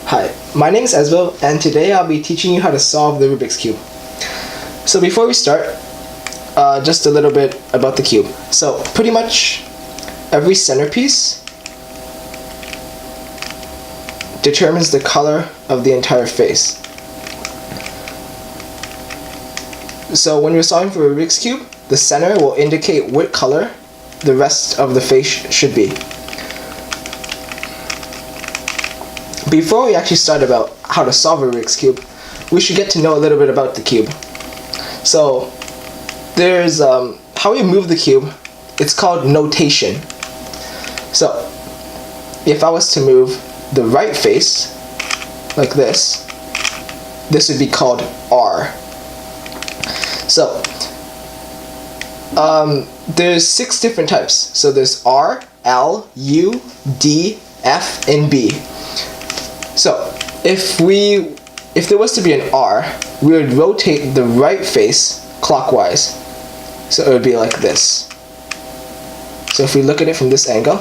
Hi, my name is Esville, and today I'll be teaching you how to solve the Rubik's Cube. So before we start, just a little bit about the cube. So pretty much every centerpiece determines the color of the entire face. So when you're solving for a Rubik's Cube, the center will indicate what color the rest of the face should be. Before we actually start about how to solve a Rubik's Cube, we should get to know a little bit about the cube. So there's how we move the cube. It's called notation. So if I was to move the right face like this would be called R. So there's 6 different types. So there's R, L, U, D, F, and B. So if there was to be an R, we would rotate the right face clockwise. So it would be like this. So if we look at it from this angle,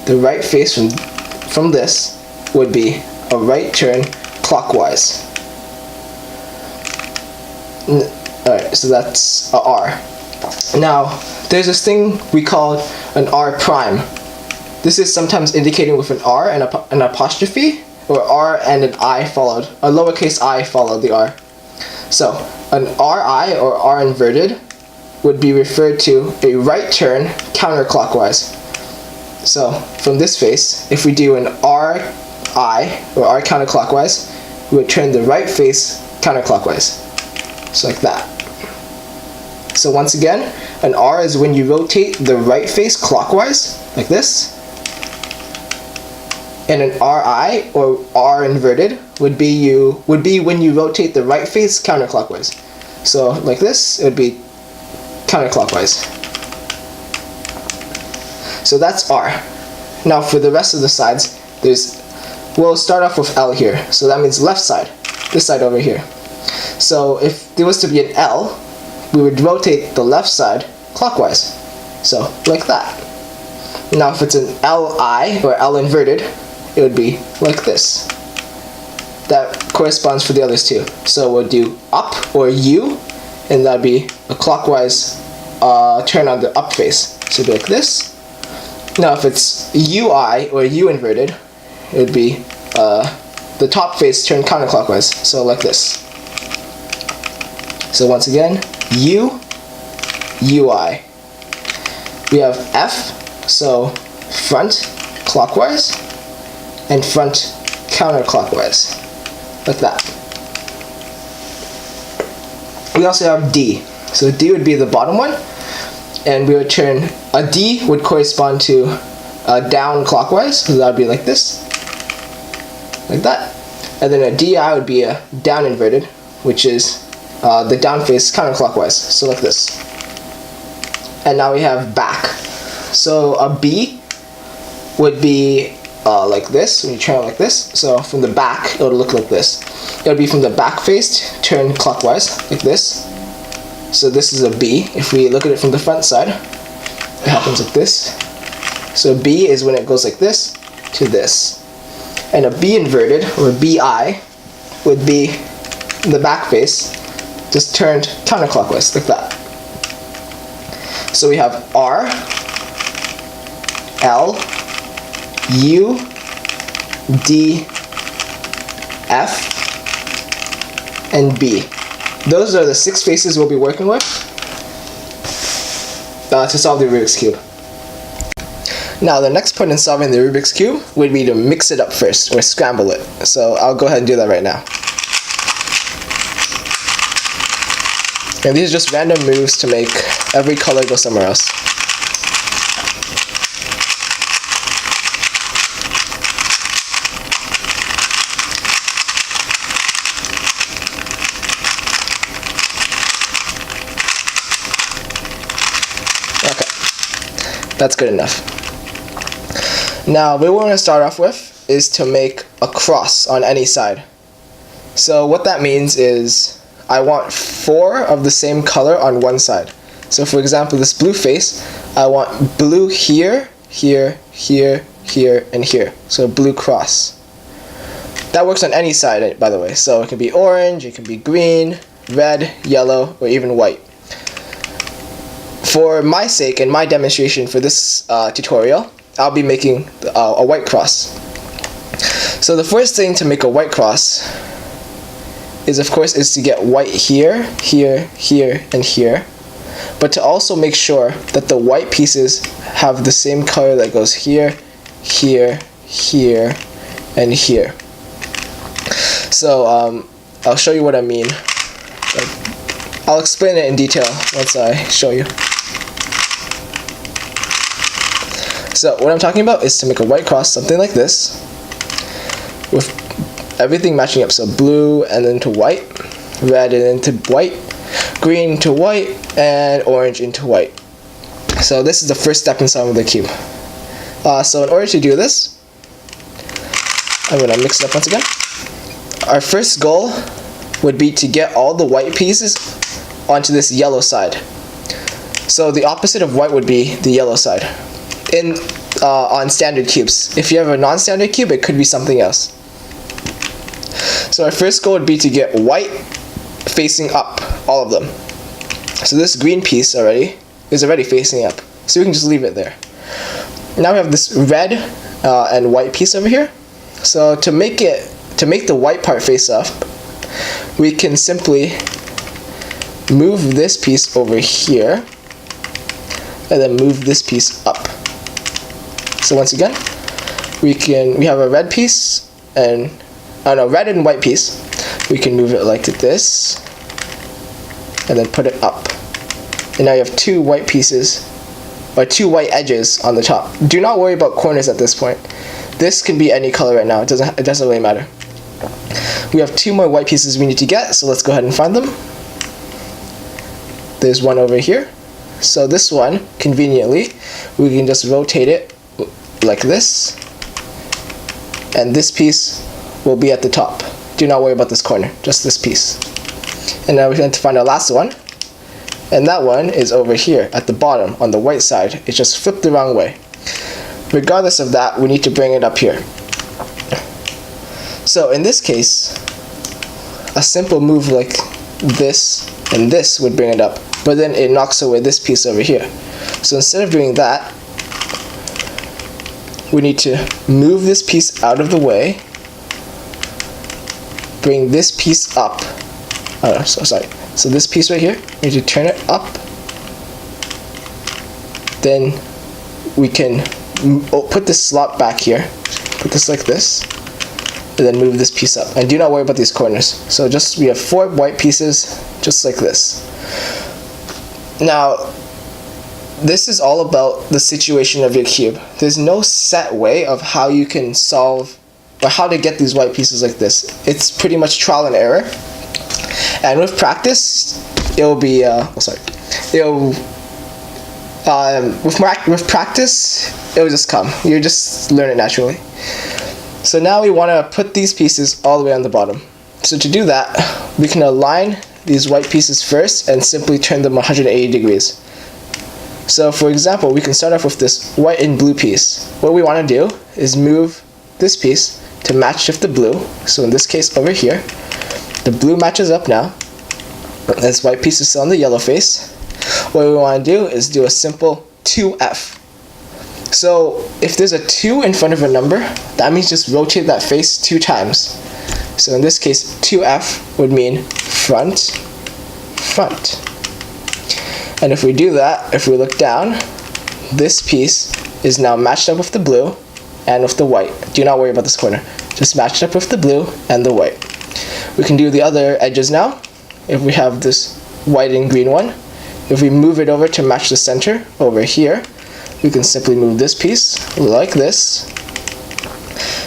the right face from this would be a right turn clockwise. Alright, so that's a R. Now, there's this thing we call an R prime. This is sometimes indicated with an R and an apostrophe, or R and an I followed, a lowercase I followed the R. So, an RI or R inverted would be referred to a right turn counterclockwise. So, from this face, if we do an RI or R counterclockwise, we would turn the right face counterclockwise. So like that. So once again, an R is when you rotate the right face clockwise, like this. And an RI or R inverted would be when you rotate the right face counterclockwise. So like this, it would be counterclockwise. So that's R. Now for the rest of the sides, we'll start off with L here. So that means left side, this side over here. So if there was to be an L, we would rotate the left side clockwise. So like that. Now if it's an LI or L inverted, it would be like this. That corresponds for the others too. So we'll do up or U, and that'd be a clockwise turn on the up face. So it'd be like this. Now if it's UI or U inverted, it would be the top face turned counterclockwise. So like this. So once again, U, UI. We have F, so front clockwise, and front counterclockwise, like that. We also have D. So D would be the bottom one, and we would turn, a D would correspond to down clockwise, so that would be like this, like that. And then a DI would be a down inverted, which is the down face counterclockwise, so like this. And now we have back. So a B would be like this, when you turn it like this. So from the back, it would look like this. It would be from the back face, turn clockwise, like this. So this is a B. If we look at it from the front side, it happens like this. So B is when it goes like this to this. And a B inverted, or BI, would be the back face, just turned counterclockwise, like that. So we have R, L, U, D, F, and B. Those are the 6 faces we'll be working with to solve the Rubik's Cube. Now the next point in solving the Rubik's Cube would be to mix it up first, or scramble it. So I'll go ahead and do that right now. And these are just random moves to make every color go somewhere else. Okay, that's good enough. Now what we want to start off with is to make a cross on any side. So what that means is I want 4 of the same color on one side. So for example, this blue face, I want blue here, here, here, here, and here. So a blue cross. That works on any side, by the way. So it can be orange, it can be green, red, yellow, or even white. For my sake and my demonstration for this tutorial, I'll be making a white cross. So the first thing to make a white cross is, of course, to get white here, here, here, and here. But to also make sure that the white pieces have the same color that goes here, here, here, and here. So I'll show you what I mean. I'll explain it in detail once I show you. So what I'm talking about is to make a white cross, something like this, with everything matching up. So blue and then to white, red and into white, green to white, and orange into white. So this is the first step inside of the cube. So in order to do this, I'm going to mix it up once again. Our first goal would be to get all the white pieces onto this yellow side. So the opposite of white would be the yellow side. On standard cubes. If you have a non-standard cube, it could be something else. So our first goal would be to get white facing up, all of them. So this green piece is already facing up. So we can just leave it there. Now we have this red and white piece over here. So to make the white part face up, we can simply move this piece over here and then move this piece up. So once again, we have a red piece and red and white piece. We can move it like this and then put it up. And now you have two white pieces, or two white edges on the top. Do not worry about corners at this point. This can be any color right now. It doesn't really matter. We have two more white pieces we need to get, so let's go ahead and find them. There's one over here. So this one, conveniently, we can just rotate it like this, and this piece will be at the top. Do not worry about this corner, just this piece. And now we're going to find our last one, and that one is over here at the bottom on the white side. It's just flipped the wrong way. Regardless of that, we need to bring it up here. So in this case, a simple move like this and this would bring it up, but then it knocks away this piece over here. So instead of doing that, we need to move this piece out of the way, bring this piece up. So this piece right here, we need to turn it up. Then we can put this slot back here, put this like this, and then move this piece up. And do not worry about these corners. So we have 4 white pieces, just like this. Now, this is all about the situation of your cube. There's no set way of how you can solve or how to get these white pieces like this. It's pretty much trial and error. And with practice, it'll be with practice, it'll just come. You just learn it naturally. So now we want to put these pieces all the way on the bottom. So to do that, we can align these white pieces first and simply turn them 180 degrees. So for example, we can start off with this white and blue piece. What we want to do is move this piece to match with the blue. So in this case over here, the blue matches up now. This white piece is still on the yellow face. What we want to do is do a simple 2F. So if there's a 2 in front of a number, that means just rotate that face 2 times. So in this case, 2F would mean front, front. And if we do that, if we look down, this piece is now matched up with the blue and with the white. Do not worry about this corner. Just matched up with the blue and the white. We can do the other edges now. If we have this white and green one, if we move it over to match the center over here, we can simply move this piece like this.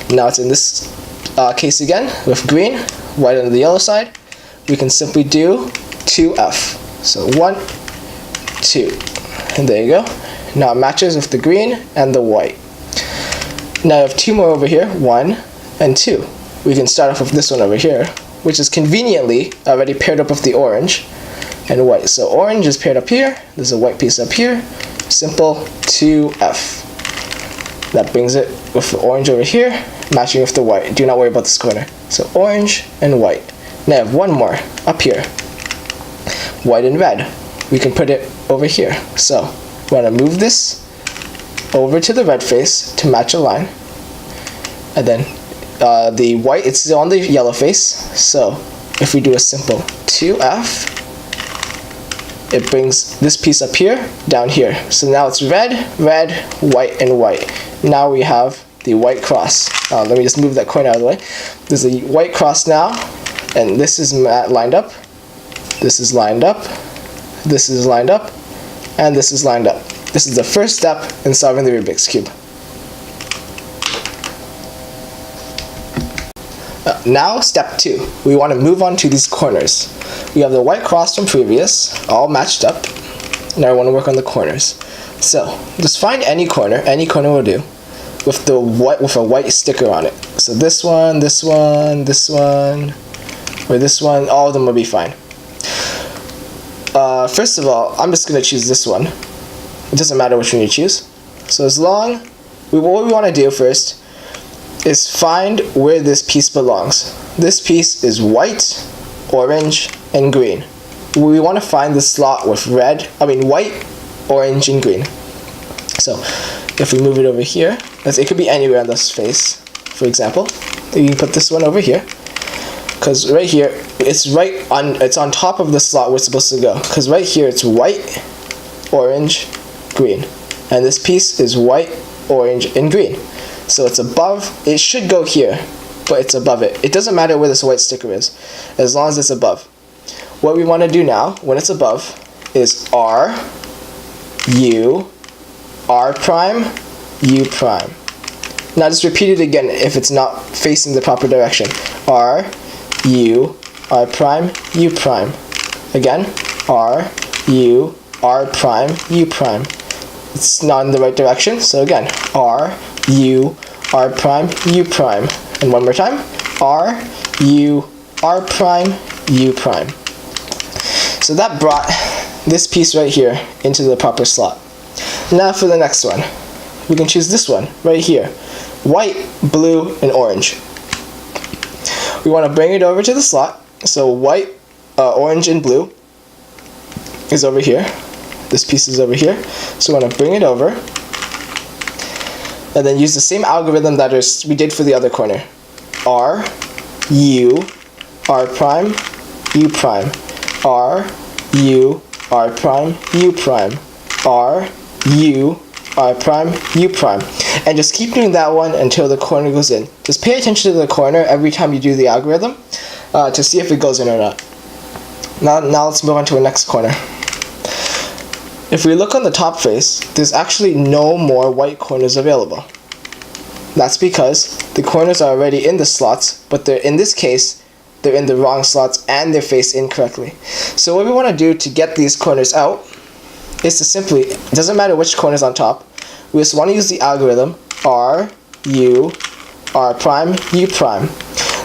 Now it's in this case again with green, white on the yellow side. We can simply do 2F. So 1, 2, and there you go. Now it matches with the green and the white. Now I have 2 more over here, 1 and 2. We can start off with this one over here, which is conveniently already paired up with the orange and white. So orange is paired up here, there's a white piece up here, simple 2F. That brings it with the orange over here, matching with the white. Do not worry about this corner. So orange and white. Now I have one more up here. White and red. We can put it over here. So we want to move this over to the red face to match a line. And then the white, it's on the yellow face. So if we do a simple 2F, it brings this piece up here, down here. So now it's red, red, white, and white. Now we have the white cross. Let me just move that coin out of the way. There's a white cross now, and this is lined up. This is lined up. This is lined up. And this is lined up. This is the first step in solving the Rubik's Cube. Now step 2. We want to move on to these corners. We have the white cross from previous, all matched up. Now I want to work on the corners. So just find any corner will do, with a white sticker on it. So this one, this one, this one, or this one, all of them will be fine. First of all, I'm just going to choose this one. It doesn't matter which one you choose. So as long, what we want to do first is find where this piece belongs. This piece is white, orange, and green. We want to find the slot with white, orange, and green. So if we move it over here, it could be anywhere on this face. For example, you can put this one over here, because right here it's on top of the slot where it's supposed to go. Because right here it's white, orange, green, and this piece is white, orange, and green. So it's above. It should go here, but it's above it. It doesn't matter where this white sticker is, as long as it's above. What we want to do now, when it's above, is R, U, R prime, U prime. Now just repeat it again if it's not facing the proper direction. R, U, R prime, U prime. Again, R, U, R prime, U prime. It's not in the right direction, so again, R, U, R prime, U prime. And one more time, R, U, R prime, U prime. So that brought this piece right here into the proper slot. Now for the next one. We can choose this one right here. White, blue, and orange. We want to bring it over to the slot. So white, orange, and blue is over here. This piece is over here. So we want to bring it over. And then use the same algorithm that we did for the other corner. R, U, R prime, U prime. R, U, R prime, U prime. R, U, R prime, U prime. And just keep doing that one until the corner goes in. Just pay attention to the corner every time you do the algorithm to see if it goes in or not. Now let's move on to the next corner. If we look on the top face, there's actually no more white corners available. That's because the corners are already in the slots, but in this case, they're in the wrong slots and they're faced incorrectly. So what we want to do to get these corners out is to simply, it doesn't matter which corner is on top, we just want to use the algorithm R, U, R prime, U prime.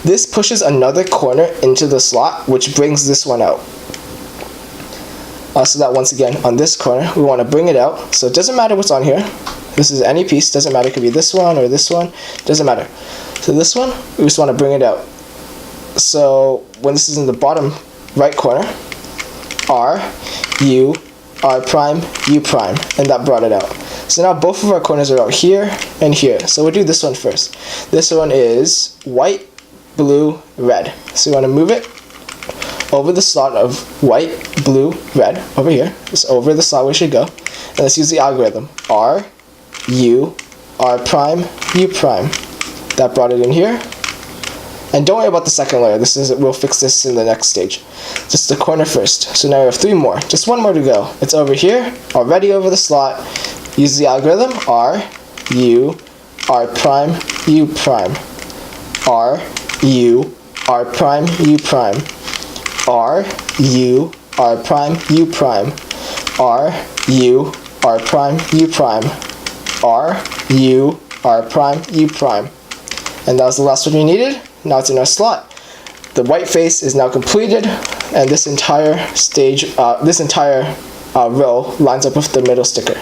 This pushes another corner into the slot, which brings this one out. So that once again, on this corner, we want to bring it out. So it doesn't matter what's on here. This is any piece, doesn't matter, it could be this one or this one, doesn't matter. So this one, we just want to bring it out. So when this is in the bottom right corner, R, U, R prime, U prime, and that brought it out. So now both of our corners are out here and here. So we'll do this one first. This one is white, blue, red. So we want to move it over the slot of white, blue, red, over here. Just over the slot where it should go. And let's use the algorithm. R, U, R prime, U prime. That brought it in here. And don't worry about the second layer. We'll fix this in the next stage. Just the corner first. So now we have 3 more. Just 1 more to go. It's over here, already over the slot. Use the algorithm. R, U, R prime, U prime. R, U, R prime, U prime. R, U, R prime, U prime. R, U, R prime, U prime. R, U, R prime, U prime. And that was the last one we needed. Now it's in our slot. The white face is now completed, and this entire row lines up with the middle sticker.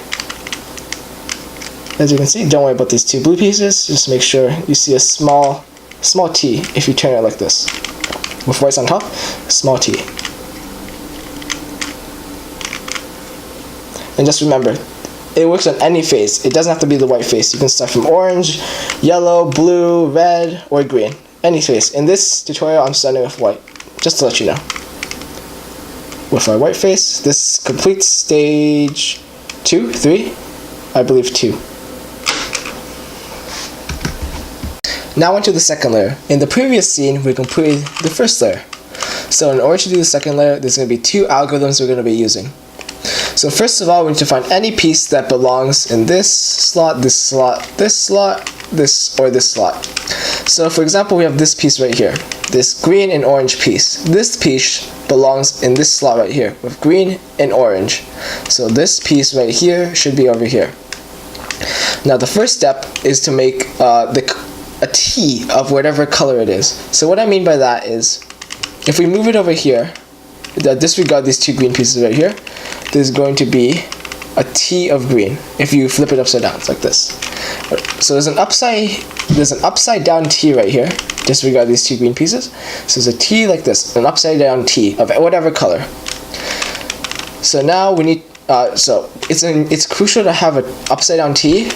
As you can see, don't worry about these two blue pieces. Just make sure you see a small T if you turn it like this. With whites on top, small T. And just remember, it works on any face. It doesn't have to be the white face. You can start from orange, yellow, blue, red, or green. Any face. In this tutorial, I'm starting with white, just to let you know. With our white face, this completes stage 2, 3, I believe 2. Now onto the second layer. In the previous scene, we completed the first layer. So in order to do the second layer, there's going to be 2 algorithms we're going to be using. So first of all, we need to find any piece that belongs in this slot, this slot, this slot, this, or this slot. So for example, we have this piece right here, this green and orange piece. This piece belongs in this slot right here with green and orange. So this piece right here should be over here. Now the first step is to make a T of whatever color it is. So what I mean by that is, if we move it over here, disregard these 2 green pieces right here, there's going to be a T of green. If you flip it upside down, it's like this. So there's an upside down T right here. Disregard these 2 green pieces. So there's a T like this, an upside down T of whatever color. So now we need, so it's crucial to have an upside down T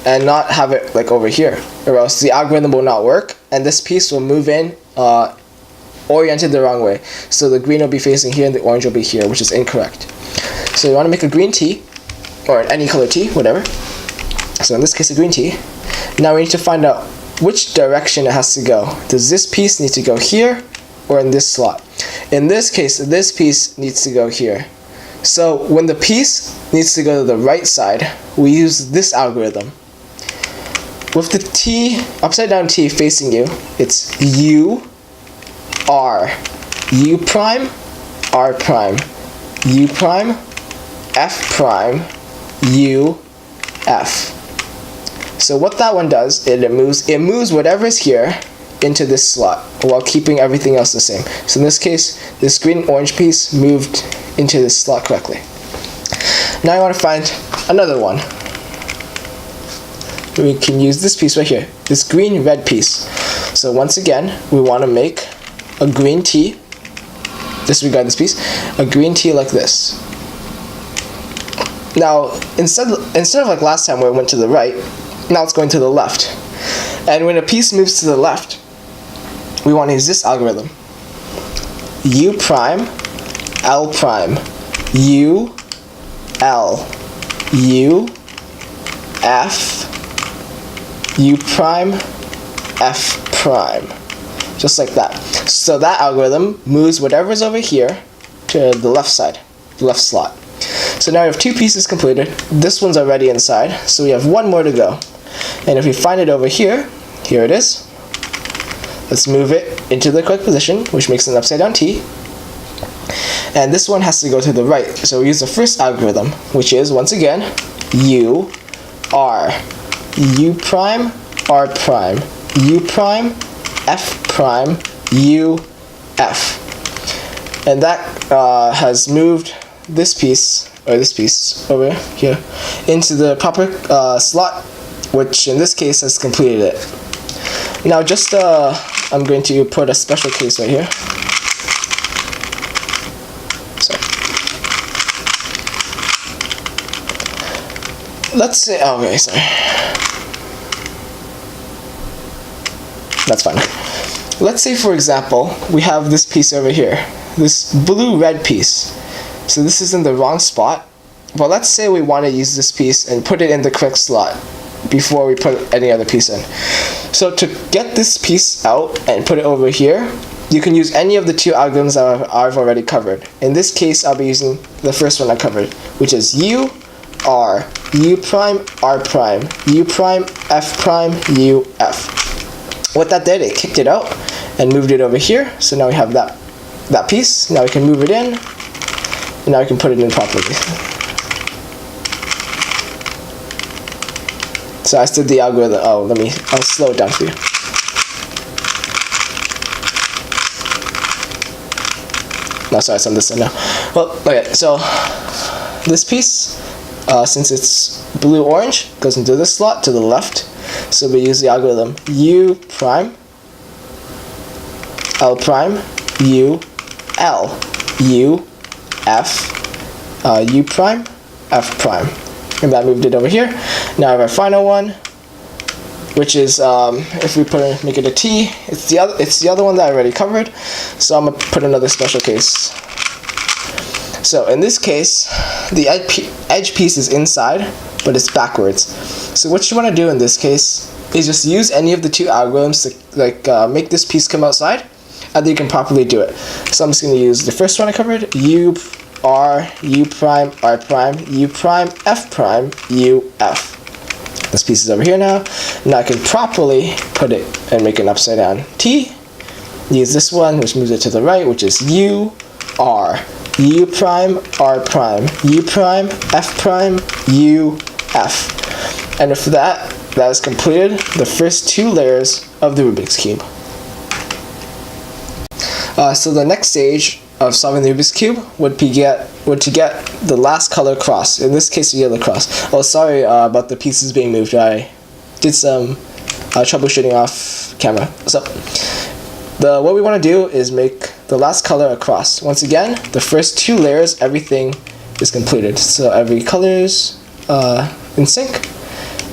and not have it like over here, or else the algorithm will not work and this piece will move in oriented the wrong way. So the green will be facing here and the orange will be here, which is incorrect. So you want to make a green T, or any color T, whatever. So in this case, a green T. Now we need to find out which direction it has to go. Does this piece need to go here or in this slot? In this case, this piece needs to go here. So when the piece needs to go to the right side, we use this algorithm. With the T, upside down T facing you, it's U, R, U prime, R prime, U prime, F prime, U, F. So what that one does, it moves whatever is here into this slot while keeping everything else the same. So in this case, this green and orange piece moved into this slot correctly. Now I want to find another one. We can use this piece right here, this green red piece. So once again, we want to make a green T, disregard this piece, a green T like this. Now instead of like last time where it went to the right, now it's going to the left. And when a piece moves to the left, we want to use this algorithm. U prime, L prime, U, L, U, F, U prime, F prime. Just like that. So that algorithm moves whatever's over here to the left side, the left slot. So now we have 2 pieces completed. This one's already inside, so we have 1 more to go. And if we find it over here, here it is. Let's move it into the correct position, which makes an upside down T. And this one has to go to the right. So we use the first algorithm, which is, once again, U, R, U prime, R prime, U prime, F prime, U, F. And that has moved this piece, or this piece over here, into the proper slot, which in this case has completed it. Now just, I'm going to put a special case right here. Sorry. Let's say, oh, okay, sorry. That's fine. Let's say, for example, we have this piece over here, this blue-red piece. So this is in the wrong spot. But let's say we want to use this piece and put it in the correct slot before we put any other piece in. So to get this piece out and put it over here, you can use any of the 2 algorithms that I've already covered. In this case, I'll be using the first one I covered, which is U, R, U prime, R prime, U prime, F prime, U, F. What that did, it kicked it out and moved it over here. So now we have that piece. Now we can move it in, and now we can put it in properly. So I did the algorithm. Oh, I'll slow it down for you. No, sorry, it's on this side now. Well, okay, so this piece, since it's blue orange goes into this slot to the left. So we use the algorithm U prime, L prime, U, L, U, F, U prime, F prime. And that moved it over here. Now I have our final one, which is if we make it a T, it's the other one that I already covered. So I'm gonna put another special case. So in this case, the edge piece is inside, but it's backwards. So what you want to do in this case is just use any of the two algorithms to make this piece come outside, and then you can properly do it. So I'm just going to use the first one I covered, U, R, U prime, R prime, U prime, F prime, U, F. This piece is over here now. Now I can properly put it and make an upside down T. Use this one, which moves it to the right, which is U, R, U prime, R prime, U prime, F prime, U, F. And if that has completed the first two layers of the Rubik's Cube. So the next stage of solving the Rubik's Cube would to get the last color cross. In this case, the yellow cross. Oh, sorry about the pieces being moved. I did some troubleshooting off camera. So what we want to do is make the last color a cross. Once again, the first two layers, everything is completed. So every color is in sync,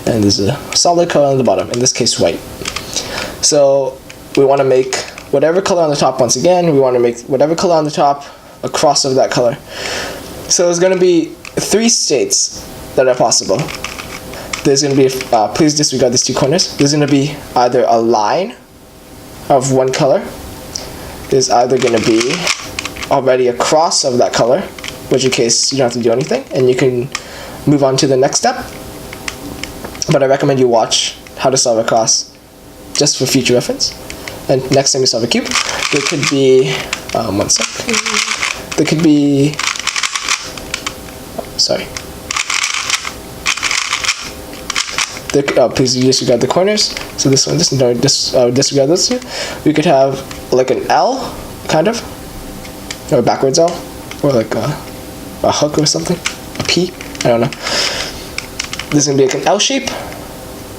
and there's a solid color on the bottom, in this case white. So we want to make whatever color on the top. Once again, we want to make whatever color on the top a cross of that color. So there's going to be three states that are possible. There's going to be, please disregard these two corners, there's going to be either a line of one color, there's either going to be already a cross of that color, which in case you don't have to do anything, and you can move on to the next step. But I recommend you watch how to solve a cross just for future reference. And next time you solve a cube, there could be, one second, there could be, sorry. Please disregard the corners. So this one, disregard those two. We could have like an L, kind of, or a backwards L, or like a hook or something, a P, I don't know. This is going to be like an L shape,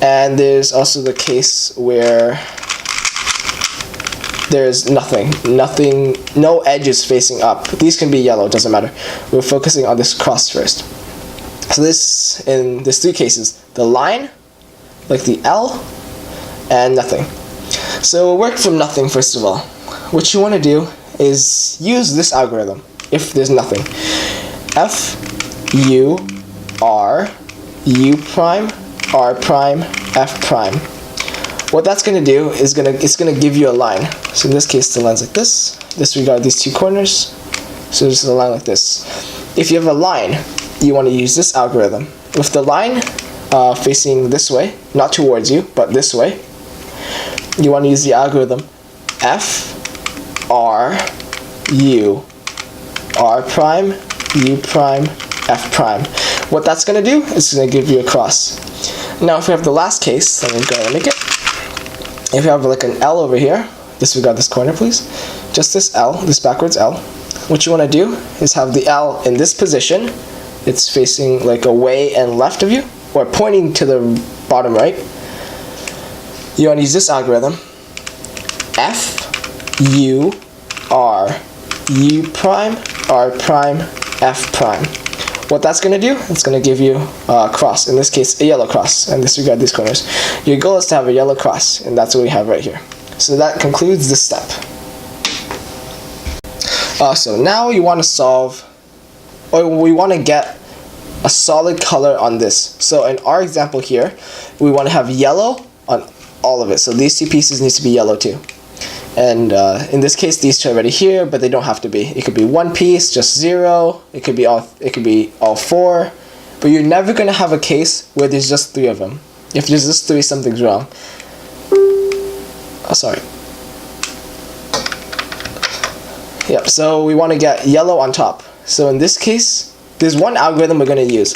and there's also the case where there's nothing, no edges facing up. These can be yellow, doesn't matter. We're focusing on this cross first. So there's three cases: the line, like the L, and nothing. So we'll work from nothing first of all. What you want to do is use this algorithm if there's nothing. F, U, R, U prime, R prime, F prime. What that's going to do is it's going to give you a line. So in this case, the line's like this. Disregard these two corners. So there's a line like this. If you have a line, you want to use this algorithm. With the line facing this way, not towards you, but this way, you want to use the algorithm F, R, U, R prime, U prime, F prime. What that's going to do is going to give you a cross. Now if we have the last case, let me go ahead and make it. If you have like an L over here, disregard this corner please, just this L, this backwards L, what you want to do is have the L in this position. It's facing like away and left of you, or pointing to the bottom right. You want to use this algorithm, F, U, R, U prime, R prime, F prime. What that's going to do, it's going to give you a cross, in this case a yellow cross, and disregard these corners. Your goal is to have a yellow cross, and that's what we have right here. So that concludes this step. So now you want to solve, or we want to get a solid color on this. So in our example here, we want to have yellow on all of it. So these two pieces need to be yellow too. And in this case, these two are already here, but they don't have to be. It could be one piece, just 0. It could be all 4. But you're never going to have a case where there's just 3 of them. If there's just 3, something's wrong. Oh, sorry. Yep. So we want to get yellow on top. So in this case, there's one algorithm we're going to use.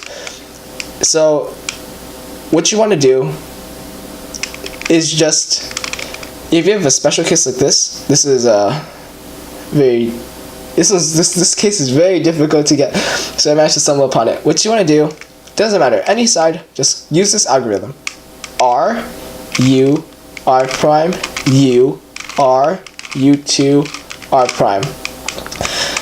So what you want to do is just, if you have a special case like this, this case is very difficult to get. So I managed to stumble upon it. What you want to do Doesn't matter, any side, just use this algorithm. R, U, R prime, U, R, U2, R prime.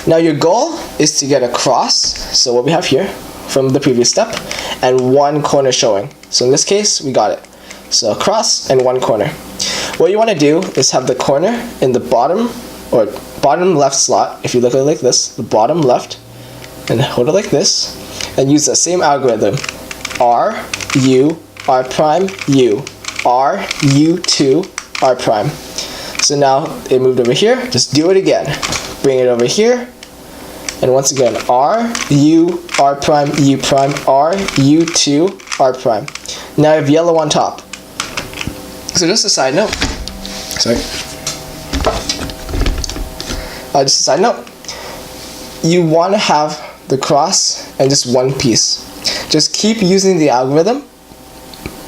Now your goal is to get a cross, so what we have here from the previous step, and one corner showing. So in this case, we got it. So a cross and one corner. What you want to do is have the corner in the bottom or bottom left slot. If you look at it like this, the bottom left, and hold it like this, and use the same algorithm. R, U, R prime, U, R, U2, R prime. So now it moved over here, just do it again. Bring it over here, and once again, R, U, R prime, U prime, R, U2, R prime. Now I have yellow on top. So just a side note, just a side note, you want to have the cross and just one piece. Just keep using the algorithm.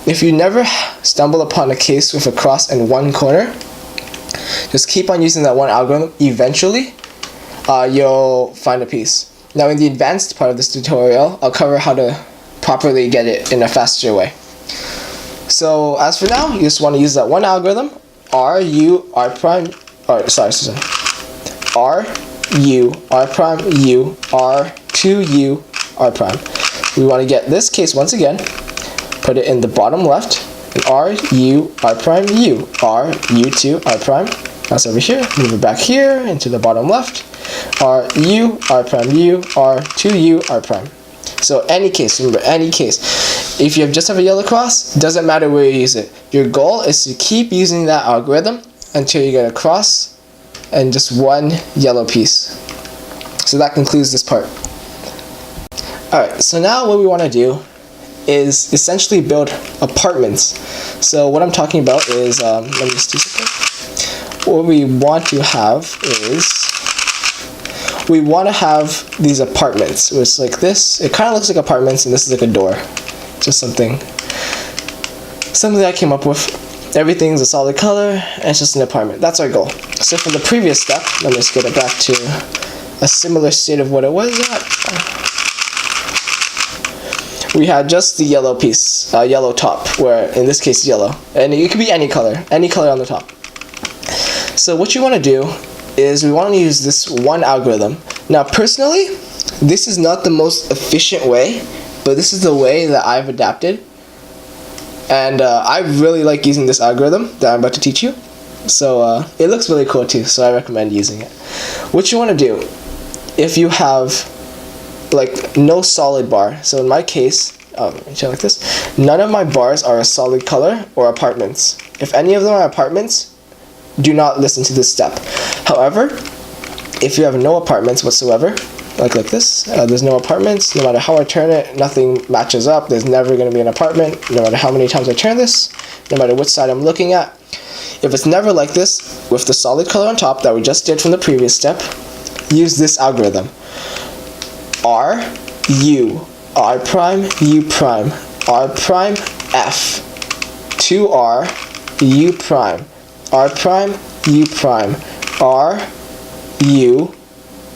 If you never stumble upon a case with a cross and one corner, just keep on using that one algorithm. Eventually, you'll find a piece. Now in the advanced part of this tutorial, I'll cover how to properly get it in a faster way. So as for now, you just want to use that one algorithm, R, U, R prime, R, U, R prime, U, R, 2U, R prime. We want to get this case once again, put it in the bottom left, and R, U, R prime, U, R, U2, R prime. That's over here, move it back here into the bottom left, R, U, R prime, U, R, 2U, R prime. So any case, remember, any case. If you just have a yellow cross, doesn't matter where you use it. Your goal is to keep using that algorithm until you get a cross and just one yellow piece. So that concludes this part. Alright, so now what we want to do is essentially build apartments. So what I'm talking about is, let me just do something. What we want to have is, we want to have these apartments. It's like this. It kind of looks like apartments, and this is like a door. Just something that I came up with. Everything's a solid color, and it's just an apartment. That's our goal. So for the previous step, let me just get it back to a similar state of what it was at. We had just the yellow piece, yellow top, where in this case yellow, and it could be any color on the top. So what you want to do is we want to use this one algorithm. Now personally, this is not the most efficient way, but this is the way that I've adapted, and I really like using this algorithm that I'm about to teach you. So it looks really cool too, so I recommend using it. What you want to do, if you have like no solid bar, so in my case, like this, none of my bars are a solid color or apartments. If any of them are apartments, do not listen to this step. However, if you have no apartments whatsoever, like this, there's no apartments, no matter how I turn it, nothing matches up, there's never going to be an apartment, no matter how many times I turn this, no matter which side I'm looking at. If it's never like this, with the solid color on top that we just did from the previous step, use this algorithm. R, U, R prime, U prime, R prime, F, 2R, U prime, R prime, U prime, R, U,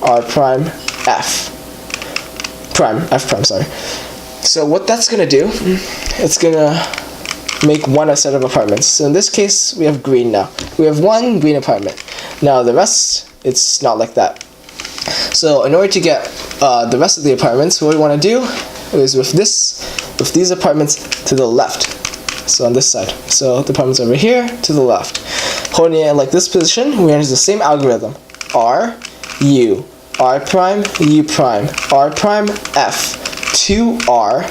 R prime, F prime, sorry. So what that's gonna do, it's gonna make one set of apartments. So in this case, we have green now. We have one green apartment. Now the rest, it's not like that. So in order to get the rest of the apartments, what we want to do is with these apartments to the left. So on this side. So the apartments over here to the left. Holding it in like this position, we use the same algorithm. R, U, R prime, U prime, R prime, F, 2R,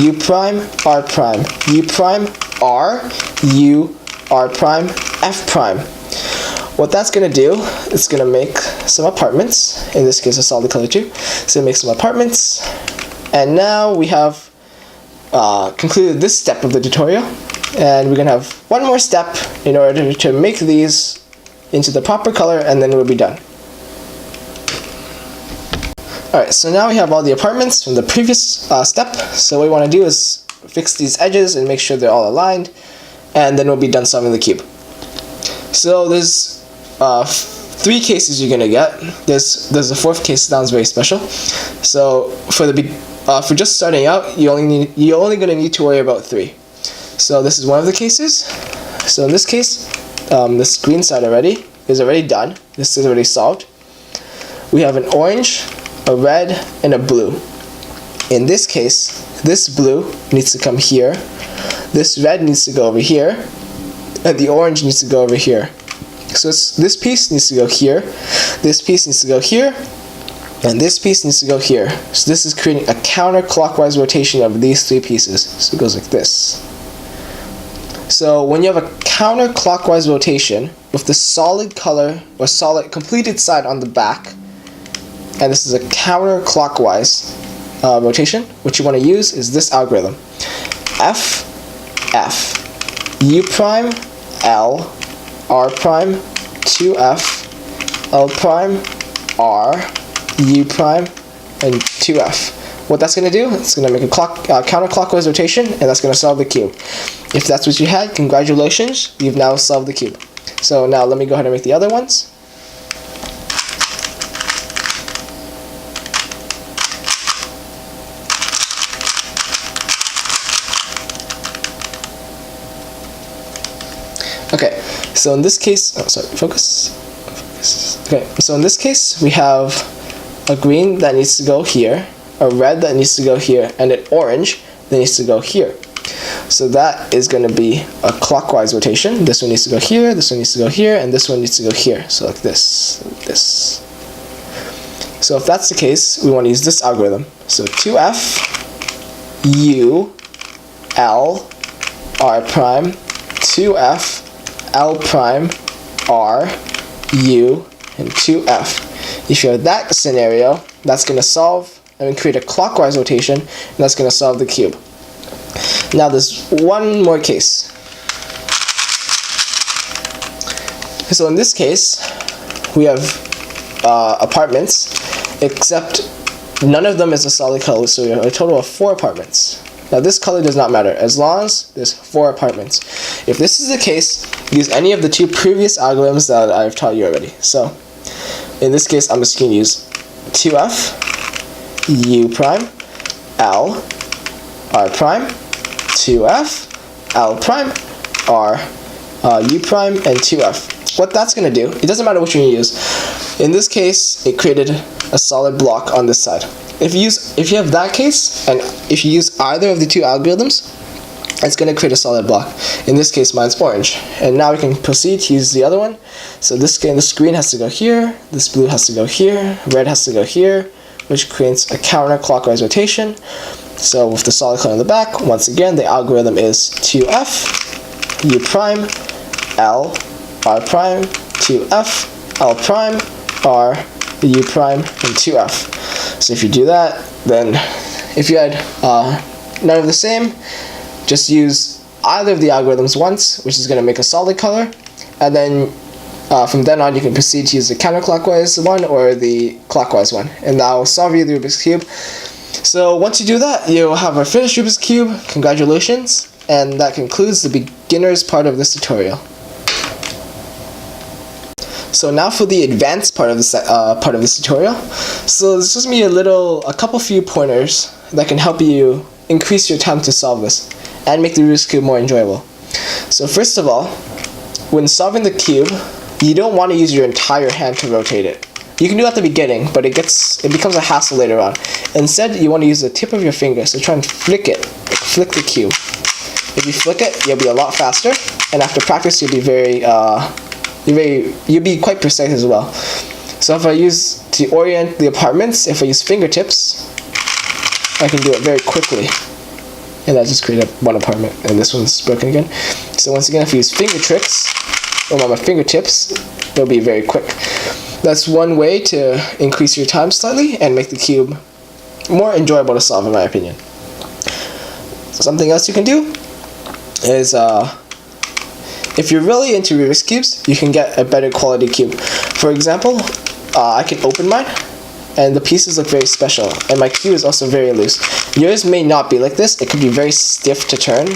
U prime, R prime, U prime, R, U, R prime, F prime. What that's going to do, it's going to make some apartments, in this case a solid color too, so make some apartments, and now we have concluded this step of the tutorial, and we're going to have one more step in order to make these into the proper color, and then we'll be done. Alright, so now we have all the apartments from the previous step, so what we want to do is fix these edges and make sure they're all aligned, and then we'll be done solving the cube. So there's 3 cases you're gonna get. There's a 4th case that sounds very special. So for the for just starting out, you're only going to need to worry about 3. So this is one of the cases. So in this case, this green side is already done. This is already solved. We have an orange, a red, and a blue. In this case, this blue needs to come here, this red needs to go over here, and the orange needs to go over here. So this piece needs to go here, this piece needs to go here, and this piece needs to go here. So this is creating a counterclockwise rotation of these 3 pieces. So it goes like this. So when you have a counterclockwise rotation with the solid color or solid completed side on the back, and this is a counterclockwise rotation, what you want to use is this algorithm: F, F, U prime, L, R prime, 2F, L prime, R, U prime, and 2F. What that's going to do, it's going to make a counterclockwise rotation, and that's going to solve the cube. If that's what you had, congratulations, you've now solved the cube. So now let me go ahead and make the other ones. Okay, so in this case, focus. Okay, so in this case, we have a green that needs to go here, a red that needs to go here, and an orange that needs to go here. So that is going to be a clockwise rotation. This one needs to go here, this one needs to go here, and this one needs to go here. So like this, like this. So if that's the case, we want to use this algorithm. So 2F, U, L, R prime, 2F, L prime, R, U, and 2F. If you have that scenario, that's going to solve and create a clockwise rotation, and that's going to solve the cube. Now there's one more case. So in this case, we have apartments, except none of them is a solid color, so we have a total of 4 apartments. Now this color does not matter, as long as there's 4 apartments. If this is the case, use any of the 2 previous algorithms that I've taught you already. So in this case, I'm just going to use 2F, U prime, L, R prime, 2F, L prime, R, U prime, and 2F. What that's going to do, it doesn't matter which one you use. In this case, it created a solid block on this side. If you have that case, and if you use either of the 2 algorithms, it's going to create a solid block. In this case, mine's orange. And now we can proceed to use the other one. So this green has to go here, this blue has to go here, red has to go here, which creates a counterclockwise rotation. So with the solid color in the back, once again, the algorithm is 2F, U prime, L, R prime, 2F, L prime, R, U prime, and 2F. So if you do that, then if you had none of the same, just use either of the algorithms once, which is going to make a solid color, and then from then on you can proceed to use the counterclockwise one or the clockwise one, and that will solve you the Rubik's Cube. So once you do that, you'll have a finished Rubik's Cube. Congratulations, and that concludes the beginner's part of this tutorial. So now for the advanced part of this tutorial. So this is me a couple few pointers that can help you increase your time to solve this and make the Rubik's Cube more enjoyable. So first of all, when solving the cube, you don't want to use your entire hand to rotate it. You can do it at the beginning, but it becomes a hassle later on. Instead, you want to use the tip of your finger, so try and flick the cube. If you flick it, you'll be a lot faster, and after practice, you'll be quite precise as well. So if I use, to orient the apartments, if I use fingertips, I can do it very quickly. And that just created one apartment, and this one's broken again. So once again, if I use finger tricks, or my fingertips, it'll be very quick. That's one way to increase your time slightly and make the cube more enjoyable to solve, in my opinion. Something else you can do is, if you're really into Rubik's Cubes, you can get a better quality cube. For example, I can open mine, and the pieces look very special, and my cube is also very loose. Yours may not be like this. It could be very stiff to turn,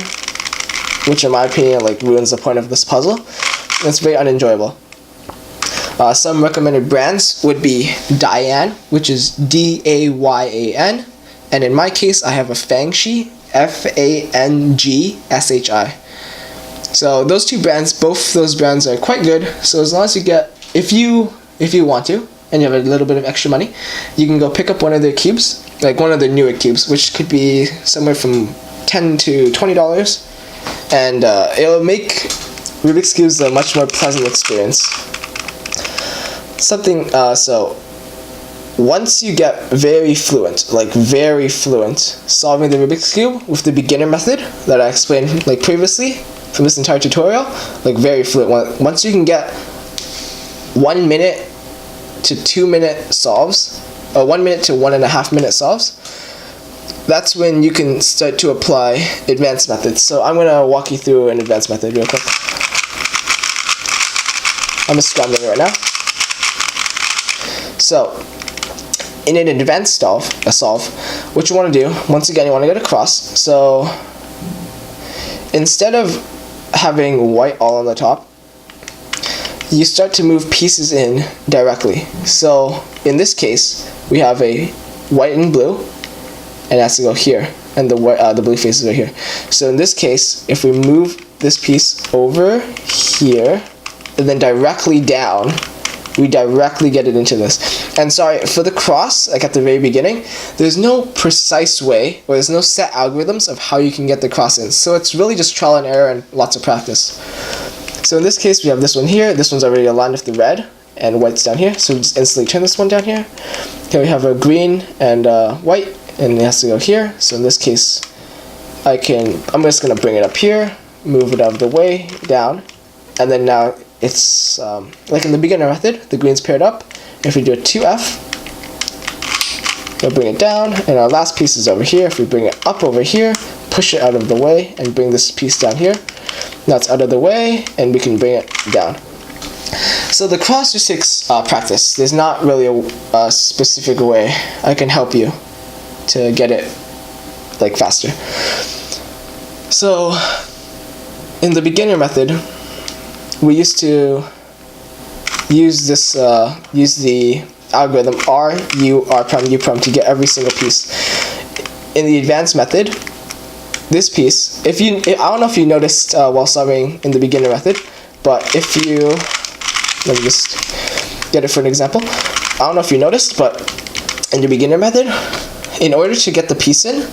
which in my opinion ruins the point of this puzzle. It's very unenjoyable. Some recommended brands would be Diane, which is D-A-Y-A-N, and in my case I have a Fangshi, Fangshi. So those two brands, both those brands are quite good. So as long as you get, if you want to, and you have a little bit of extra money, you can go pick up one of their cubes, like one of their newer cubes, which could be somewhere from $10 to $20, and it'll make Rubik's cubes a much more pleasant experience. So once you get very fluent solving the Rubik's cube with the beginner method that I explained like previously from this entire tutorial, like very fluent. Once you can get 1 minute to 2 minute solves, or 1 minute to 1.5 minute solves, that's when you can start to apply advanced methods. So I'm gonna walk you through an advanced method real quick. I'm just scrambling right now. So in an advanced solve, what you want to do, once again, you want to get across. So instead of having white all on the top, you start to move pieces in directly. So in this case, we have a white and blue, and it has to go here, and the blue faces are here. So in this case, if we move this piece over here, and then directly down, we directly get it into this. And sorry, for the cross, like at the very beginning, there's no precise way, or there's no set algorithms of how you can get the cross in. So it's really just trial and error and lots of practice. So in this case, we have this one here. This one's already aligned with the red, and white's down here. So we just instantly turn this one down here. Okay, we have a green and white, and it has to go here. So in this case, I'm just gonna bring it up here, move it out of the way, down, and then now it's like in the beginner method, the green's paired up. If we do a 2F, we'll bring it down, and our last piece is over here. If we bring it up over here, push it out of the way, and bring this piece down here. Now it's out of the way, and we can bring it down. So the cross just takes practice. There's not really a specific way I can help you to get it like faster. So in the beginner method, we used to use this, use the algorithm R, U, R prime, U prime to get every single piece. In the advanced method, this piece, I don't know if you noticed while solving in the beginner method, but if you, let me just get it for an example. I don't know if you noticed, but in the beginner method, in order to get the piece in,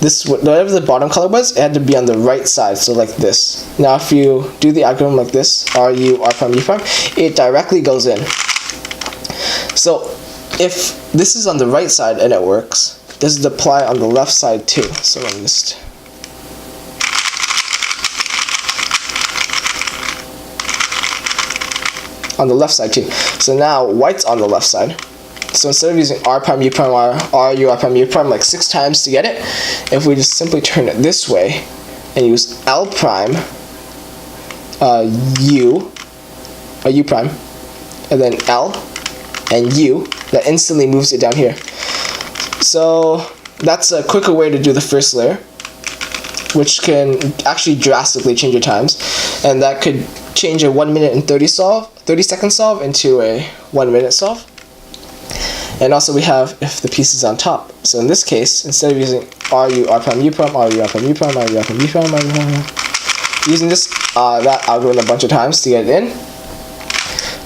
this, whatever the bottom color was, it had to be on the right side, so like this. Now if you do the algorithm like this, R, U, R prime, U prime, it directly goes in. So if this is on the right side and it works, does it apply on the left side too? So let me just... on the left side too. So now white's on the left side. So instead of using R prime, U prime, R, U, R prime, U prime like 6 times to get it, if we just simply turn it this way and use L prime, U prime, and then L and U, that instantly moves it down here. So that's a quicker way to do the first layer, which can actually drastically change your times, and that could change a 1 minute and 30 second solve into a 1 minute solve. And also we have if the piece is on top. So in this case, instead of using R, U, R prime, U prime, R, U, R prime, U prime, R, U, R prime, U prime, R, U, R prime, using this that algorithm a bunch of times to get it in,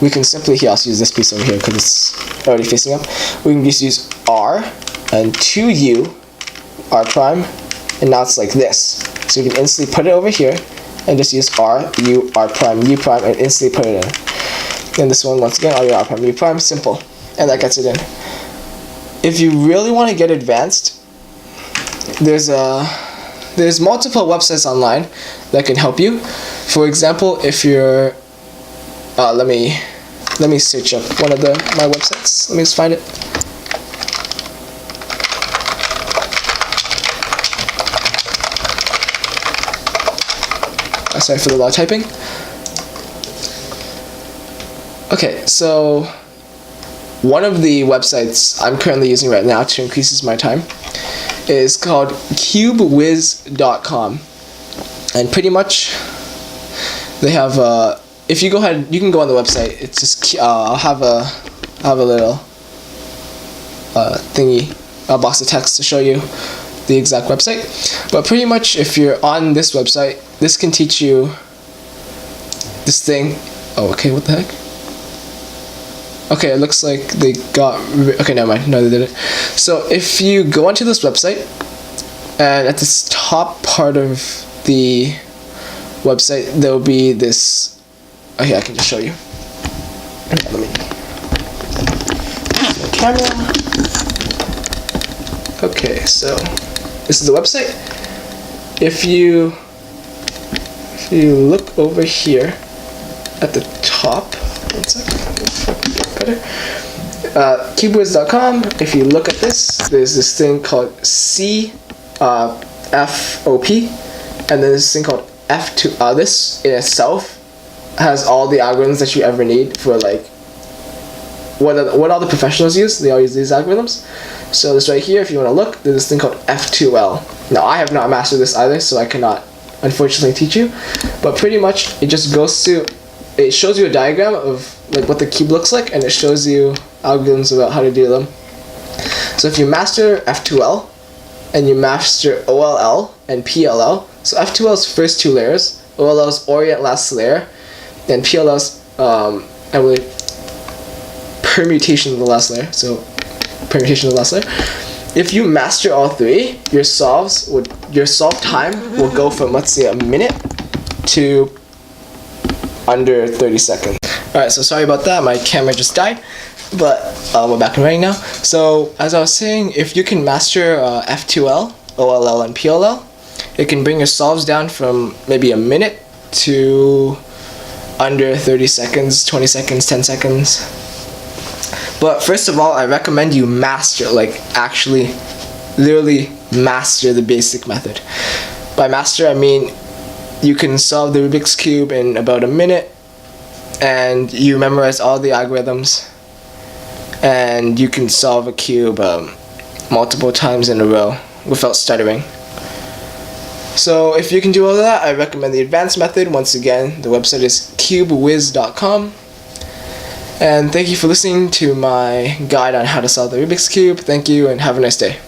we can simply, here I'll use this piece over here because it's already facing up. We can just use R and 2U, R prime, and now it's like this. So you can instantly put it over here and just use R, U, R prime, U prime, and instantly put it in. And this one, once again, R, U, R prime, U prime, simple. And that gets it in. If you really want to get advanced, there's multiple websites online that can help you. For example, if you're let me search up one of my websites. Let me just find it. Sorry for the loud typing. Okay, so one of the websites I'm currently using right now to increase my time is called cubewiz.com, and pretty much they have if you go ahead, you can go on the website. It's just I'll have a little thingy box of text to show you the exact website. But pretty much if you're on this website, this can teach you this thing. Oh, okay, what the heck? Okay, it looks like they got... Okay, never mind. No, they didn't. So if you go onto this website, and at this top part of the website, there'll be this... Okay, I can just show you. Let me... Camera. Okay, so this is the website. If you look over here at the top, one second, better. Cubewiz.com. If you look at this, there's this thing called FOP, and then this thing called F2. This in itself has all the algorithms that you ever need for like what all the professionals use. They all use these algorithms. So this right here, if you want to look, there's this thing called F2L. Now I have not mastered this either, so I cannot unfortunately teach you. But pretty much it just goes to, it shows you a diagram of like what the cube looks like, and it shows you algorithms about how to do them. So if you master F2L and you master OLL and PLL, so F2L's first two layers, OLL's orient last layer, and PLL's I believe permutation of the last layer. So permutation of the last layer. If you master all three, your solve time will go from, let's say, a minute to under 30 seconds. Alright, so sorry about that, my camera just died, but we're back and running now. So as I was saying, if you can master F2L, OLL, and PLL, it can bring your solves down from maybe a minute to under 30 seconds, 20 seconds, 10 seconds. But first of all, I recommend you master, like actually, literally master the basic method. By master, I mean you can solve the Rubik's Cube in about a minute, and you memorize all the algorithms, and you can solve a cube multiple times in a row without stuttering. So if you can do all of that, I recommend the advanced method. Once again, the website is cubewiz.com. And thank you for listening to my guide on how to solve the Rubik's Cube. Thank you and have a nice day.